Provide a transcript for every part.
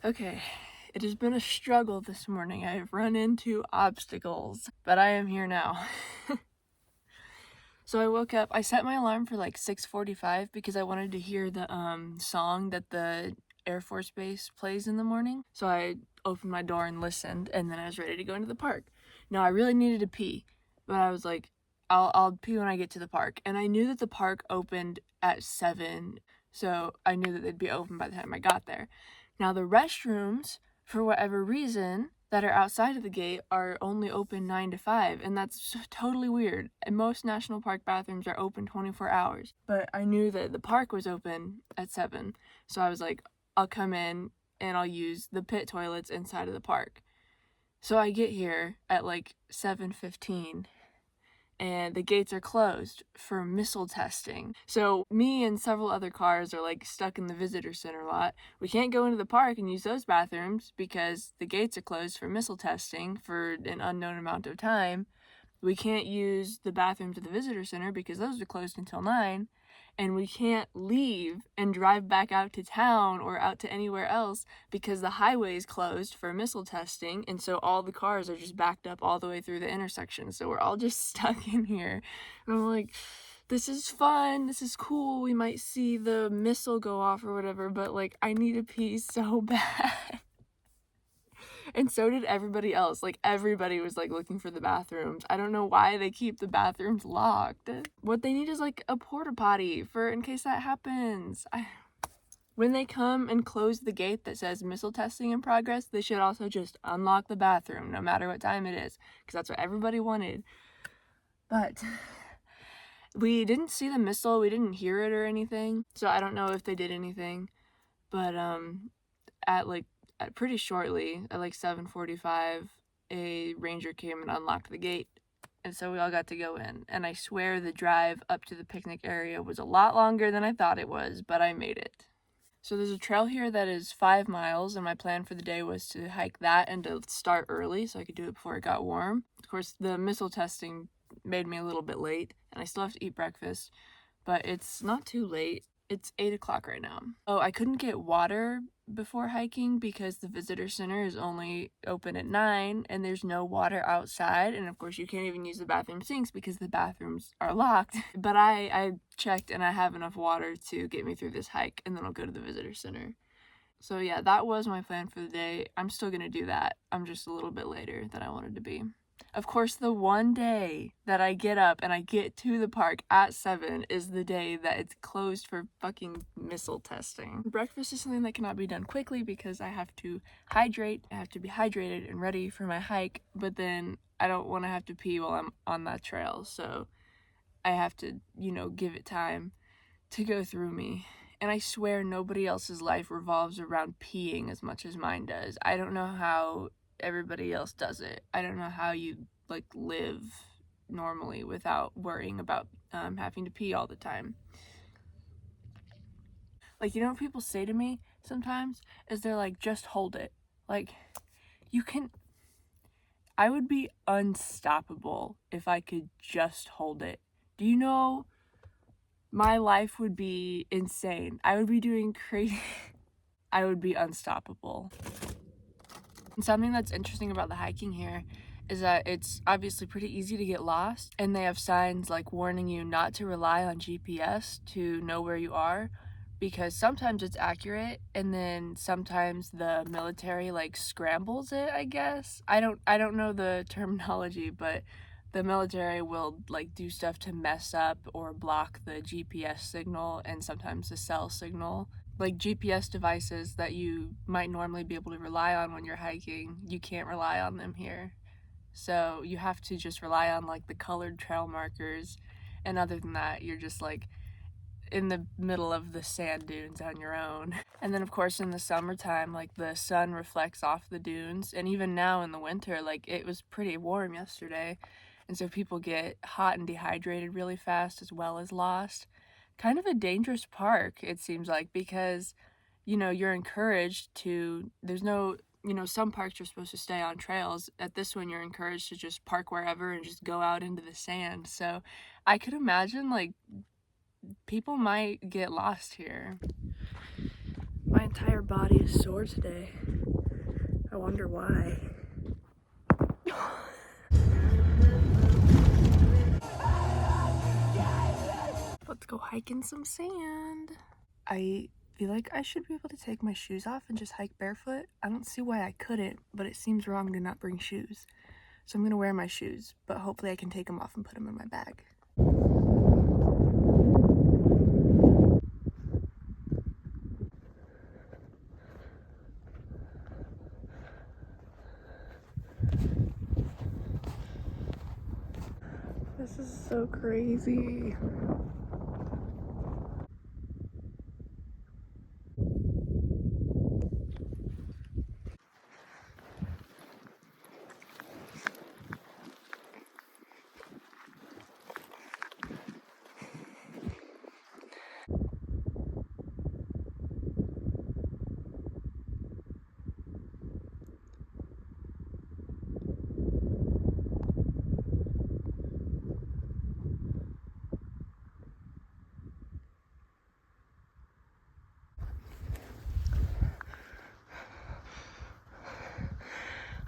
Okay, it has been a struggle this morning. I have run into obstacles, but I am here now. So I woke up, I set my alarm for like 6:45 because I wanted to hear the song that the Air Force Base plays in the morning. So I opened my door and listened, and then I was ready to go into the park. Now I really needed to pee, but I was like, I'll pee when I get to the park. And I knew that the park opened at 7, so I knew that they'd be open by the time I got there. Now the restrooms, for whatever reason, that are outside of the gate are only open 9 to 5, and that's totally weird. And most national park bathrooms are open 24 hours. But I knew that the park was open at 7, so I was like, I'll come in and I'll use the pit toilets inside of the park. So I get here at like 7:15, and the gates are closed for missile testing. So me and several other cars are like stuck in the visitor center lot. We can't go into the park and use those bathrooms because the gates are closed for missile testing for an unknown amount of time. We can't use the bathrooms at the visitor center because those are closed until 9. And we can't leave and drive back out to town or out to anywhere else because the highway is closed for missile testing, and so all the cars are just backed up all the way through the intersection. So we're all just stuck in here. And I'm like, this is fun, this is cool, we might see the missile go off or whatever, but like, I need to pee so bad. And so did everybody else. Like, everybody was like looking for the bathrooms. I don't know why they keep the bathrooms locked. What they need is like a porta potty for in case that happens. When they come and close the gate that says missile testing in progress, they should also just unlock the bathroom no matter what time it is, because that's what everybody wanted. But we didn't see the missile, we didn't hear it or anything, so I don't know if they did anything. But pretty shortly, at like 7:45, a ranger came and unlocked the gate, and so we all got to go in. And I swear the drive up to the picnic area was a lot longer than I thought it was, but I made it. So there's a trail here that is 5 miles, and my plan for the day was to hike that and to start early so I could do it before it got warm. Of course, the missile testing made me a little bit late, and I still have to eat breakfast, but it's not too late. It's 8 o'clock right now. Oh, I couldn't get water before hiking because the visitor center is only open at 9 and there's no water outside, and of course you can't even use the bathroom sinks because the bathrooms are locked. But I checked and I have enough water to get me through this hike, and then I'll go to the visitor center. So yeah, that was my plan for the day. I'm still gonna do that. I'm just a little bit later than I wanted to be. Of course, the one day that I get up and I get to the park at 7 is the day that it's closed for fucking missile testing. Breakfast is something that cannot be done quickly because I have to hydrate. I have to be hydrated and ready for my hike, but then I don't want to have to pee while I'm on that trail, so I have to, give it time to go through me. And I swear nobody else's life revolves around peeing as much as mine does. I don't know how everybody else does it. I don't know how you live normally without worrying about having to pee all the time. What people say to me sometimes is they're like, just hold it. I would be unstoppable if I could just hold it. Do you know, my life would be insane. I would be doing crazy. I would be unstoppable. And something that's interesting about the hiking here is that it's obviously pretty easy to get lost, and they have signs warning you not to rely on GPS to know where you are, because sometimes it's accurate and then sometimes the military scrambles it, I guess. I don't know the terminology, but the military will do stuff to mess up or block the GPS signal and sometimes the cell signal. GPS devices that you might normally be able to rely on when you're hiking, you can't rely on them here. So you have to just rely on the colored trail markers, and other than that, you're just in the middle of the sand dunes on your own. And then of course in the summertime, the sun reflects off the dunes, and even now in the winter, it was pretty warm yesterday, and so people get hot and dehydrated really fast as well as lost. Kind of a dangerous park, it seems like, because you're encouraged to, there's no, some parks you're supposed to stay on trails. At this one, you're encouraged to just park wherever and just go out into the sand. So I could imagine people might get lost here. My entire body is sore today. I wonder why. Let's go hike in some sand. I feel like I should be able to take my shoes off and just hike barefoot. I don't see why I couldn't, but it seems wrong to not bring shoes. So I'm gonna wear my shoes, but hopefully I can take them off and put them in my bag. This is so crazy.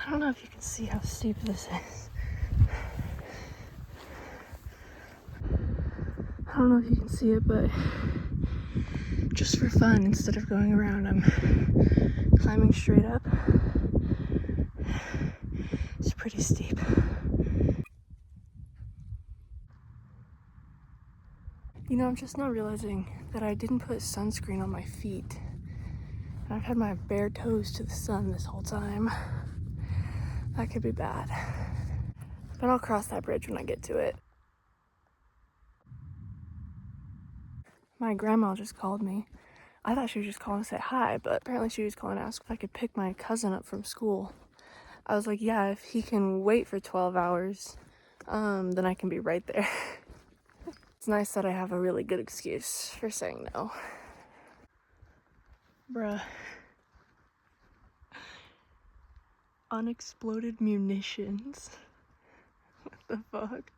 I don't know if you can see how steep this is. I don't know if you can see it, but just for fun, instead of going around, I'm climbing straight up. It's pretty steep. You know, I'm just now realizing that I didn't put sunscreen on my feet. And I've had my bare toes to the sun this whole time. That could be bad. But I'll cross that bridge when I get to it. My grandma just called me. I thought she was just calling to say hi, but apparently she was calling to ask if I could pick my cousin up from school. I was like, yeah, if he can wait for 12 hours, then I can be right there. It's nice that I have a really good excuse for saying no. Bruh. Unexploded munitions. What the fuck?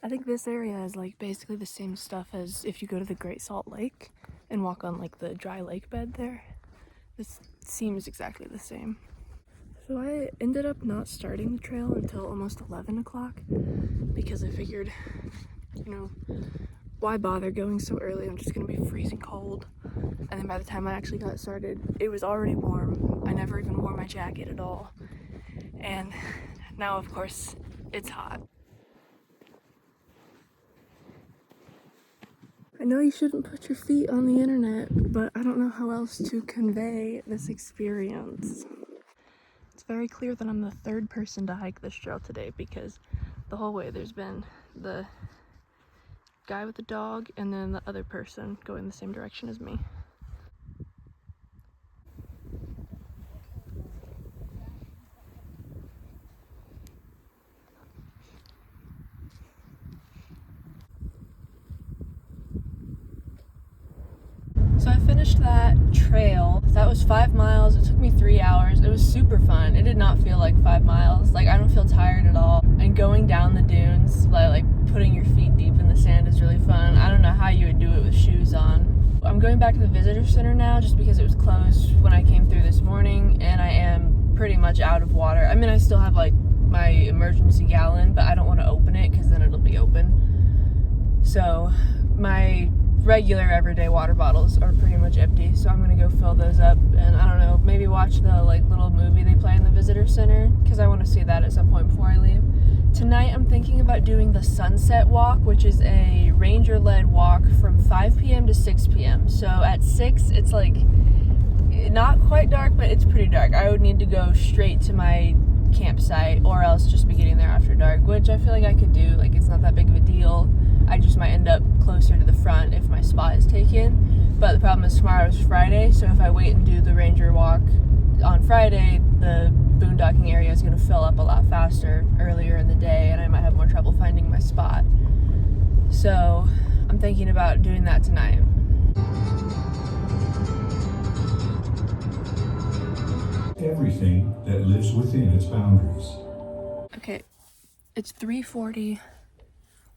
I think this area is like basically the same stuff as if you go to the Great Salt Lake and walk on like the dry lake bed there. This seems exactly the same. So I ended up not starting the trail until almost 11 o'clock because I figured, you know, why bother going so early? I'm just gonna be freezing cold. And then by the time I actually got started, it was already warm. I never even wore my jacket at all. And now, of course, it's hot. I know you shouldn't put your feet on the internet, but I don't know how else to convey this experience. It's very clear that I'm the third person to hike this trail today because the whole way there's been the guy with the dog and then the other person going the same direction as me. So I finished that trail. That was 5 miles. It took me 3 hours. It was super fun. It did not feel like 5 miles. Like, I don't feel tired at all. And going down the dunes, like putting your feet deep in the sand is really fun. I don't know how you would do it with shoes on. I'm going back to the visitor center now just because it was closed when I came through this morning, and I am pretty much out of water. I mean, I still have like my emergency gallon, but I don't want to open it because then it'll be open. So my regular everyday water bottles are pretty much empty, so I'm gonna go fill those up and I don't know, maybe watch the like little movie they play in the visitor center because I want to see that at some point before I leave. Tonight I'm thinking about doing the sunset walk, which is a ranger-led walk from 5 p.m. to 6 p.m. So at 6 it's like not quite dark, but it's pretty dark. I would need to go straight to my campsite or else just be getting there after dark, which I feel like I could do. Like, it's not that big of a deal. I just might end up closer to the front if my spot is taken. But the problem is tomorrow is Friday, so if I wait and do the ranger walk on Friday, the boondocking area is going to fill up a lot faster earlier in the day, and I might have more trouble finding my spot. So I'm thinking about doing that tonight. Everything that lives within its boundaries. Okay, it's 3:40,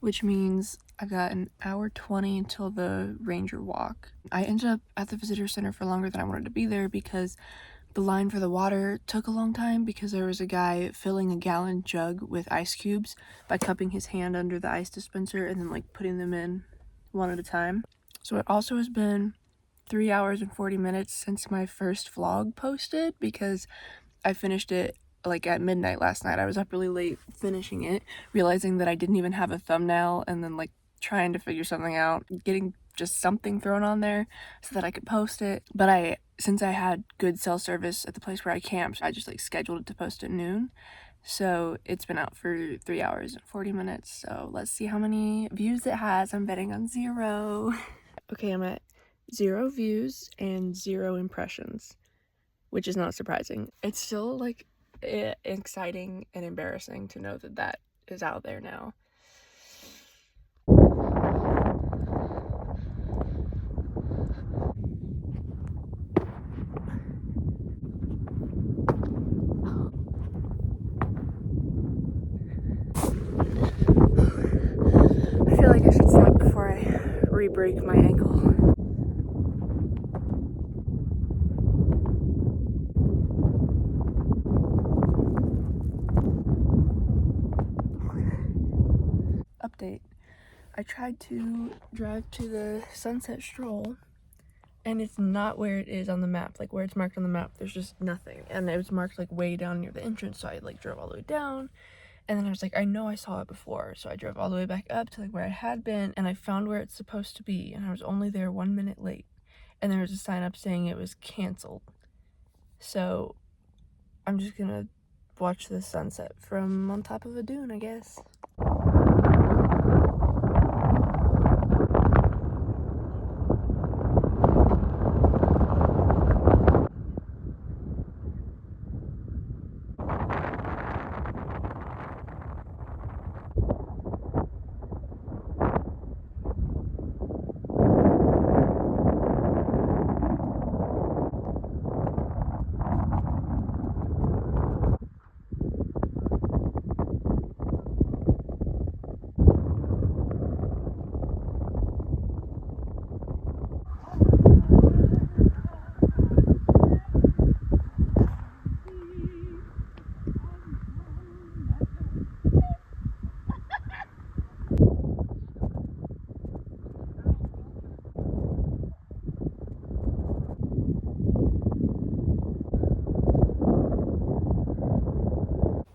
which means I've got an hour 20 until the ranger walk. I ended up at the visitor center for longer than I wanted to be there because the line for the water took a long time because there was a guy filling a gallon jug with ice cubes by cupping his hand under the ice dispenser and then like putting them in one at a time. So it also has been 3 hours and 40 minutes since my first vlog posted because I finished it like at midnight last night. I was up really late finishing it, realizing that I didn't even have a thumbnail, and then like trying to figure something out, getting just something thrown on there so that I could post it. But since I had good cell service at the place where I camped, I just like scheduled it to post at noon. So it's been out for 3 hours and 40 minutes. So let's see how many views it has. I'm betting on 0. Okay, I'm at 0 views and 0 impressions, which is not surprising. It's still like exciting and embarrassing to know that that is out there now. I feel like I should stop before I re-break my ankle. Update. I tried to drive to the sunset stroll and it's not where it is on the map. Like where it's marked on the map, there's just nothing. And it was marked like way down near the entrance, so I like drove all the way down. And then I was like, I know I saw it before, so I drove all the way back up to like where I had been, and I found where it's supposed to be, and I was only there 1 minute late. And there was a sign up saying it was canceled. So I'm just gonna watch the sunset from on top of a dune, I guess.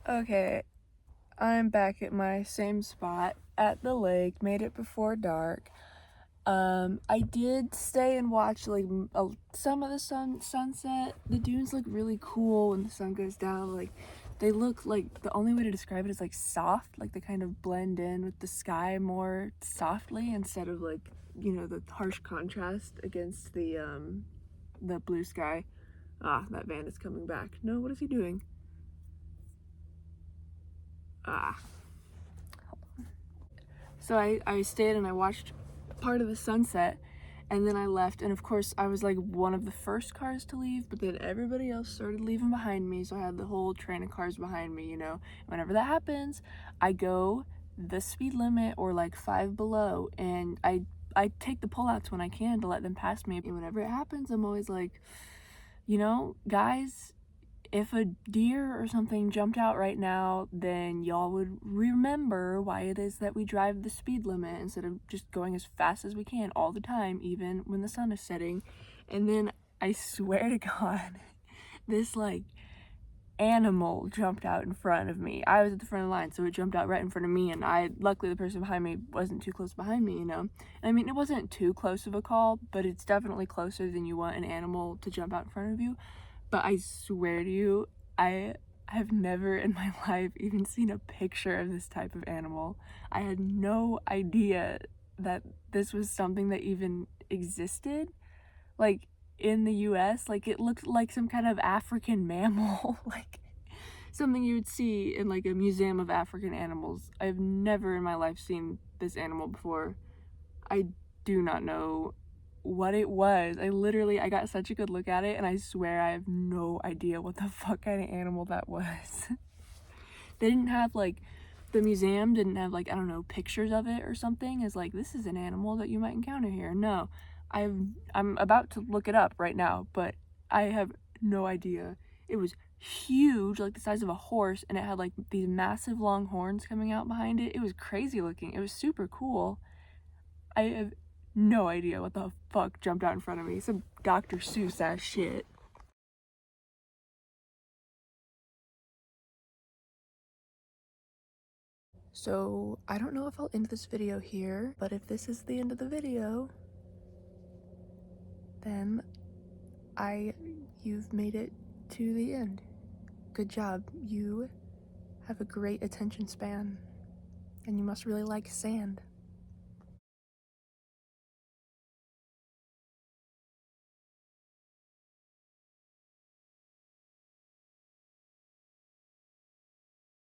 Okay, I'm back at my same spot at the lake, made it before dark. I did stay and watch like some of the sunset. The dunes look really cool when the sun goes down. Like they look like, the only way to describe it is like soft, like they kind of blend in with the sky more softly instead of like, you know, the harsh contrast against the blue sky. Ah, that van is coming back. No, what is he doing? Ah. So I stayed and I watched part of the sunset, and then I left, and of course I was like one of the first cars to leave, but then everybody else started leaving behind me, so I had the whole train of cars behind me, you know. Whenever that happens, I go the speed limit or like 5 below, and I take the pullouts when I can to let them pass me. And whenever it happens, I'm always like, you know, guys, if a deer or something jumped out right now, then y'all would remember why it is that we drive the speed limit instead of just going as fast as we can all the time, even when the sun is setting. And then I swear to God, this like animal jumped out in front of me. I was at the front of the line, so it jumped out right in front of me, and luckily the person behind me wasn't too close behind me, you know. And I mean, it wasn't too close of a call, but it's definitely closer than you want an animal to jump out in front of you. But I swear to you, I have never in my life even seen a picture of this type of animal. I had no idea that this was something that even existed. Like, in the US, like, it looked like some kind of African mammal. Like, something you would see in, like, a museum of African animals. I've never in my life seen this animal before. I do not know what it was. I got such a good look at it, and I swear I have no idea what the fuck kind of animal that was. They didn't have like, the museum didn't have like, I don't know, pictures of it or something as like, this is an animal that you might encounter here. No, I'm about to look it up right now, but I have no idea. It was huge, like the size of a horse, and it had like these massive long horns coming out behind it. It was crazy looking. It was super cool. I have no idea what the fuck jumped out in front of me. Some Dr. Seuss ass shit. So, I don't know if I'll end this video here, but if this is the end of the video, then you've made it to the end. Good job. You have a great attention span, and you must really like sand.